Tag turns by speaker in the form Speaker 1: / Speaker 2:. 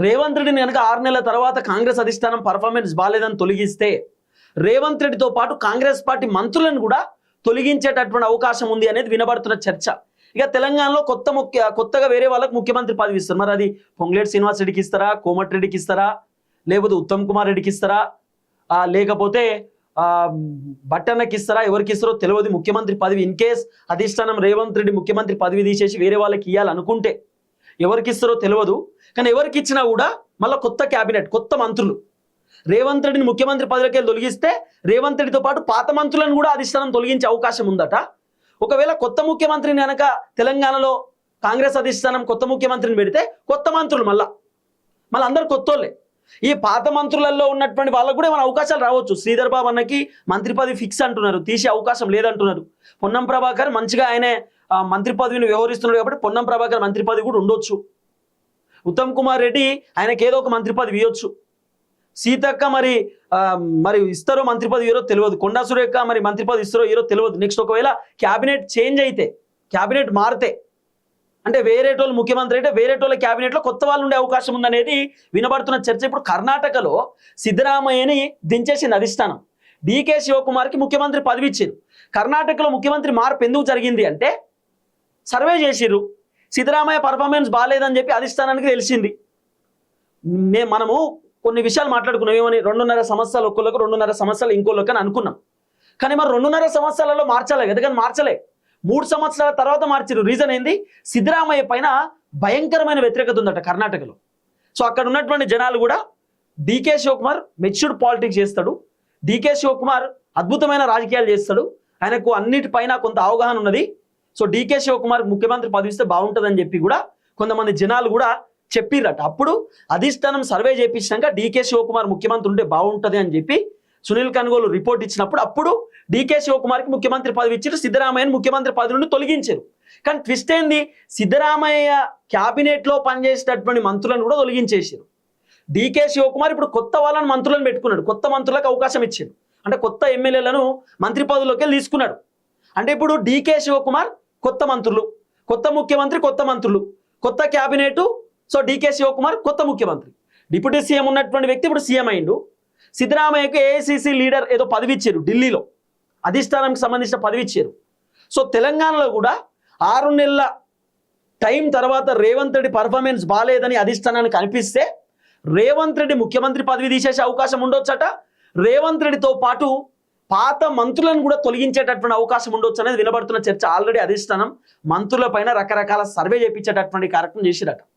Speaker 1: రేవంత్ రెడ్డిని కనుక 6 నెలల తర్వాత కాంగ్రెస్ అధిష్టానం పర్ఫార్మెన్స్ బాలేదని తొలగిస్తే రేవంత్ రెడ్డితో పాటు కాంగ్రెస్ పార్టీ మంత్రులను కూడా తొలగించేటటువంటి అవకాశం ఉంది అనేది వినబడుతున్న చర్చ. ఇక తెలంగాణలో కొత్తగా వేరే వాళ్ళకి ముఖ్యమంత్రి పదవి ఇస్తారు. మరి అది పొంగులేటి శ్రీనివాస్ రెడ్డికి ఇస్తారా, కోమటిరెడ్డికి ఇస్తారా, లేకపోతే ఉత్తమ్ కుమార్ రెడ్డికి ఇస్తారా, లేకపోతే బట్టన్నకి ఇస్తారా, ఎవరికి ఇస్తారో తెలియదు. ముఖ్యమంత్రి పదవి ఇన్ కేస్ అధిష్టానం రేవంత్ రెడ్డి ముఖ్యమంత్రి పదవి తీసేసి వేరే వాళ్ళకి ఇవ్వాలనుకుంటే ఎవరికి ఇస్తారో తెలియదు. కానీ ఎవరికి ఇచ్చినా కూడా మళ్ళీ కొత్త క్యాబినెట్, కొత్త మంత్రులు. రేవంత్ రెడ్డిని ముఖ్యమంత్రి పదవికి తొలగిస్తే రేవంత్ రెడ్డితో పాటు పాత మంత్రులను కూడా అధిష్టానం తొలగించే అవకాశం ఉందట. ఒకవేళ కొత్త ముఖ్యమంత్రిని కనుక తెలంగాణలో కాంగ్రెస్ అధిష్టానం కొత్త ముఖ్యమంత్రిని పెడితే కొత్త మంత్రులు మళ్ళీ అందరు కొత్తోళ్ళే. ఈ పాత మంత్రులలో ఉన్నటువంటి వాళ్ళకు కూడా ఏమైనా అవకాశాలు రావచ్చు. శ్రీధర్ బాబు అన్నకి మంత్రి పదవి ఫిక్స్ అంటున్నారు, తీసే అవకాశం లేదంటున్నారు. పొన్నం ప్రభాకర్ మంచిగా ఆయనే మంత్రి పదవిని వ్యవహరిస్తున్నాడు కాబట్టి పొన్నం ప్రభాకర్ మంత్రి పదవి కూడా ఉండొచ్చు. ఉత్తమ్ కుమార్ రెడ్డి ఆయనకి ఏదో ఒక మంత్రి పదవి ఇవ్వచ్చు. సీతక్క మరి ఇస్తారో మంత్రి పదవి ఇవ్వరో తెలియదు. కొండా సురేఖ మరి మంత్రి పదవి ఇస్తారో ఇవ్వరో తెలియదు. నెక్స్ట్ ఒకవేళ క్యాబినెట్ చేంజ్ అయితే, క్యాబినెట్ మారితే, అంటే వేరేటోళ్ళు ముఖ్యమంత్రి అయితే వేరేటోళ్ళ క్యాబినెట్లో కొత్త వాళ్ళు ఉండే అవకాశం ఉందనేది వినబడుతున్న చర్చ. ఇప్పుడు కర్ణాటకలో సిద్ధరామయ్యని దించేసింది అధిష్టానం. డికే శివకుమార్కి ముఖ్యమంత్రి పదవి ఇచ్చారు. కర్ణాటకలో ముఖ్యమంత్రి మార్పు ఎందుకు జరిగింది అంటే సర్వే చేసిర్రు. సిద్ధరామయ్య పర్ఫార్మెన్స్ బాగాలేదని చెప్పి అధిష్టానానికి తెలిసింది. మనము కొన్ని విషయాలు మాట్లాడుకున్నాం. ఏమని 2.5 సంవత్సరాలు ఒక్కొక్కరు, 2.5 సంవత్సరాలు ఇంకోళ్ళకి అని అనుకున్నాం. కానీ మరి 2.5 సంవత్సరాలలో మార్చాలి కదా, కానీ మార్చలే. 3 సంవత్సరాల తర్వాత మార్చారు. రీజన్ ఏంది? సిద్ధరామయ్య పైన భయంకరమైన వ్యతిరేకత ఉందట కర్ణాటకలో. సో అక్కడ ఉన్నటువంటి జనాలు కూడా డికే శివకుమార్ మెచ్యూర్డ్ పాలిటిక్స్ చేస్తాడు, డికే శివకుమార్ అద్భుతమైన రాజకీయాలు చేస్తాడు, ఆయనకు అన్నిటిపైన కొంత అవగాహన ఉన్నది. సో డికే శివకుమార్ ముఖ్యమంత్రి పదవి ఇస్తే బాగుంటుందని చెప్పి కూడా కొంతమంది జనాలు కూడా చెప్పిరట. అప్పుడు అధిష్టానం సర్వే చేయించినాక డికే శివకుమార్ ముఖ్యమంత్రి ఉంటే బాగుంటుంది అని చెప్పి సునీల్ కనుగోలు రిపోర్ట్ ఇచ్చినప్పుడు అప్పుడు డికే శివకుమార్కి ముఖ్యమంత్రి పదవి ఇచ్చారు, సిద్ధరామయ్యని ముఖ్యమంత్రి పదవి నుండి తొలగించారు. కానీ ట్విస్ట్ ఏంది? సిద్ధరామయ్య క్యాబినెట్లో పనిచేసేటటువంటి మంత్రులను కూడా తొలగించేసారు. డికే శివకుమార్ ఇప్పుడు కొత్త వాళ్ళని మంత్రులను పెట్టుకున్నాడు, కొత్త మంత్రులకు అవకాశం ఇచ్చాడు. అంటే కొత్త ఎమ్మెల్యేలను మంత్రి పదవుల్లోకి తీసుకున్నాడు. అంటే ఇప్పుడు డికే శివకుమార్ కొత్త మంత్రులు, కొత్త ముఖ్యమంత్రి, కొత్త మంత్రులు, కొత్త క్యాబినెట్. సో డికే శివకుమార్ కొత్త ముఖ్యమంత్రి. డిప్యూటీ సీఎం ఉన్నటువంటి వ్యక్తి ఇప్పుడు సీఎం అయిండు. సిద్ధరామయ్యకు ఏఐసిసి లీడర్ ఏదో పదవి ఇచ్చారు, ఢిల్లీలో అధిష్టానానికి సంబంధించిన పదవి ఇచ్చారు. సో తెలంగాణలో కూడా 6 నెలల టైం తర్వాత రేవంత్ రెడ్డి పర్ఫార్మెన్స్ బాగాలేదని అధిష్టానానికి అనిపిస్తే రేవంత్ రెడ్డి ముఖ్యమంత్రి పదవి తీసేసే అవకాశం ఉండొచ్చట. రేవంత్ రెడ్డితో పాటు పాత మంత్రులను కూడా తొలగించేటటువంటి అవకాశం ఉండొచ్చు అనేది వినబడుతున్న చర్చ. ఆల్రెడీ అధిష్టానం మంత్రుల పైన రకరకాల సర్వే చేయించేటటువంటి కార్యక్రమం చేసిరట.